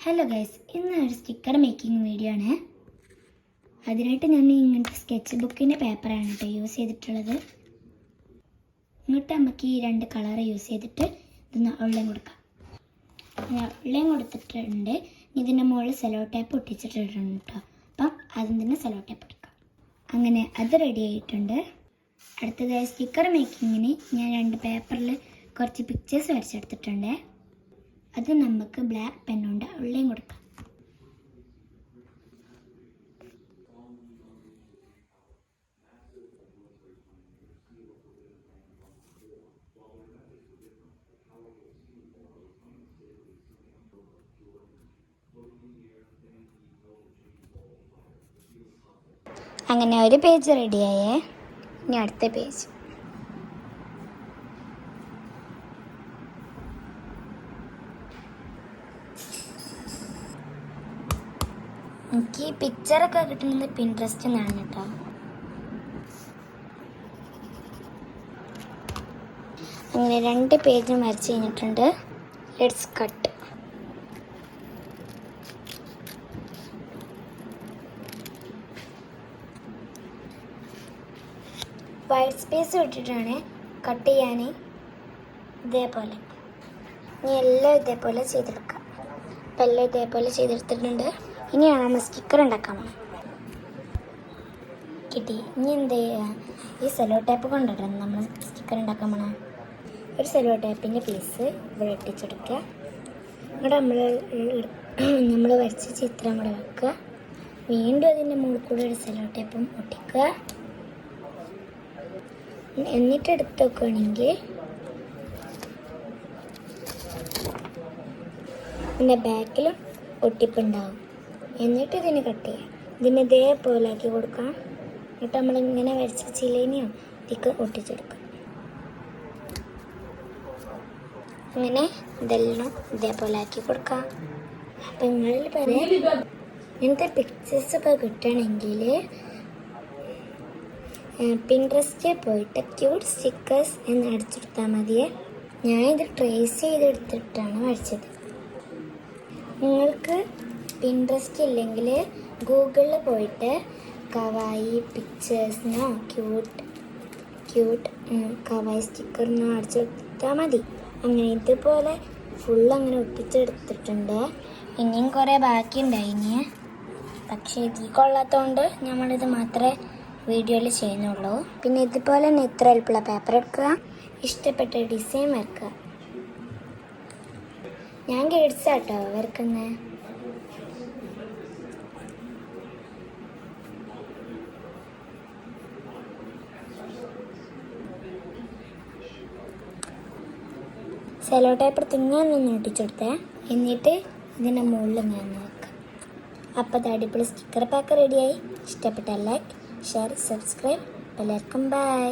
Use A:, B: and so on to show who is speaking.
A: Hello guys, ഇന്ന് ഒരു sticker making video ആണ്. അതിനായിട്ട് ഞാൻ ഇങ്ങനത്തെ സ്കെച്ച് ബുക്കിൻ്റെ പേപ്പറാണ് കേട്ടോ യൂസ് ചെയ്തിട്ടുള്ളത്. ഇങ്ങോട്ട് നമുക്ക് ഈ രണ്ട് കളർ യൂസ് ചെയ്തിട്ട് ഇതൊന്ന് ഉള്ളം കൊടുക്കാം. ഉള്ളം കൊടുത്തിട്ടുണ്ട്. ഇതിൻ്റെ മുകളിൽ സെലോ ടേപ്പ് ഒട്ടിച്ചിട്ടുണ്ട് കേട്ടോ. അപ്പം അതിൽ തന്നെ സെലോ ടേപ്പ് ഒട്ടിക്കാം. അങ്ങനെ അത് റെഡി ആയിട്ടുണ്ട്. അടുത്തതായി സ്റ്റിക്കർ മേക്കിങ്ങിന് ഞാൻ രണ്ട് പേപ്പറിൽ കുറച്ച് പിക്ചേഴ്സ് വരച്ചെടുത്തിട്ടുണ്ട്. അത് നമുക്ക് ബ്ലാക്ക് പെൻ കൊണ്ട് ഉള്ളിയും കൊടുക്കാം. അങ്ങനെ ഒരു പേജ് റെഡിയായേ. ഇനി അടുത്ത പേജ്. എനിക്ക് ഈ പിക്ചറൊക്കെ കിട്ടുന്നത് പിൻട്രസ്റ്റിൽ നിന്നാണ് കേട്ടോ. അങ്ങനെ രണ്ട് പേജും വരച്ച് കഴിഞ്ഞിട്ടുണ്ട്. Let's cut. വൈറ്റ് സ്പേസ് വിട്ടിട്ടാണ് കട്ട് ചെയ്യാൻ. ഇതേപോലെ ഇനി എല്ലാം ഇതേപോലെ ചെയ്തെടുക്കാം. അപ്പം എല്ലാം ഇതേപോലെ ചെയ്തെടുത്തിട്ടുണ്ട്. ഇനിയാണ് നമ്മൾ സ്റ്റിക്കർ ഉണ്ടാക്കാൻ പോകുന്നത്. കിട്ടി. ഇനി എന്ത് ചെയ്യുക, ഈ സെലോ ടേപ്പ് കൊണ്ടിട്ടാണ് നമ്മൾ സ്റ്റിക്കർ ഉണ്ടാക്കാൻ പോകണം. ഒരു സെലോ ടേപ്പിൻ്റെ പീസ് ഇവിടെ ഒട്ടിച്ചെടുക്കുക. ഇവിടെ നമ്മൾ വരച്ച ചിത്രം ഇവിടെ വെക്കുക. വീണ്ടും അതിൻ്റെ മുകളിൽ കൂടെ ഒരു സെലോ ടേപ്പും ഒട്ടിക്കുക. എന്നിട്ട് എടുത്ത് വെക്കുകയാണെങ്കിൽ ഇതിൻ്റെ ബാക്കിലും ഒട്ടിപ്പുണ്ടാവും. എന്നിട്ട് ഇതിന് കട്ട് ചെയ്യാം. ഇതിന് ഇതേപോലെ ആക്കി കൊടുക്കാം. എന്നിട്ട് നമ്മളിങ്ങനെ വരച്ച ചില്ലിനെയോ ഇതിക്ക് ഒട്ടിച്ചെടുക്കാം. അങ്ങനെ ഇതെല്ലാം ഇതേപോലെ ആക്കി കൊടുക്കാം. അപ്പം നിങ്ങളിൽ പറയാം, ഇങ്ങനത്തെ പിക്ചേഴ്സൊക്കെ കിട്ടണമെങ്കിൽ പിൻട്രസ്റ്റിൽ പോയിട്ട് ക്യൂട്ട് സ്റ്റിക്കേഴ്സ് എന്ന് അടിച്ചെടുത്താൽ മതിയേ. ഞാനിത് ട്രേസ് ചെയ്തെടുത്തിട്ടാണ് വരച്ചത്. നിങ്ങൾക്ക് പിൻട്രസ്റ്റ് ഇല്ലെങ്കിൽ ഗൂഗിളിൽ പോയിട്ട് കവായി പിക്ചേഴ്സിനോ ക്യൂട്ട് കവായി സ്റ്റിക്കറിനോ അടിച്ചെടുത്താൽ മതി. അങ്ങനെ ഇതുപോലെ ഫുള്ളങ്ങനെ ഒട്ടിച്ചെടുത്തിട്ടുണ്ട്. ഇനിയും കുറേ ബാക്കിയുണ്ടായിനി, പക്ഷേ ഇതിൽ കൊള്ളാത്തതുകൊണ്ട് നമ്മളിത് മാത്രമേ വീഡിയോയിൽ ചെയ്യുന്നുള്ളൂ. പിന്നെ ഇതുപോലെ തന്നെ ഇത്ര എളുപ്പമുള്ള പേപ്പർ എടുക്കുക, ഇഷ്ടപ്പെട്ട ഡിസൈൻ വരക്കുക. ഞാൻ ഗൈഡ്സാട്ടോ വരക്കുന്നത്. സെലോ ടേപ്പ് എടുത്ത് ഇങ്ങനെ ഒന്ന് ഒട്ടിച്ചെടുത്തേ. എന്നിട്ട് ഇതിൻ്റെ മുകളിൽ ഇങ്ങനെ വെക്കാം. അപ്പോൾ അത് അടിപൊളി സ്റ്റിക്കർ പാക്ക് റെഡിയായി. ഇഷ്ടപ്പെട്ട ലൈക്ക്, ഷെയർ, സബ്സ്ക്രൈബ്. എല്ലാവർക്കും ബൈ.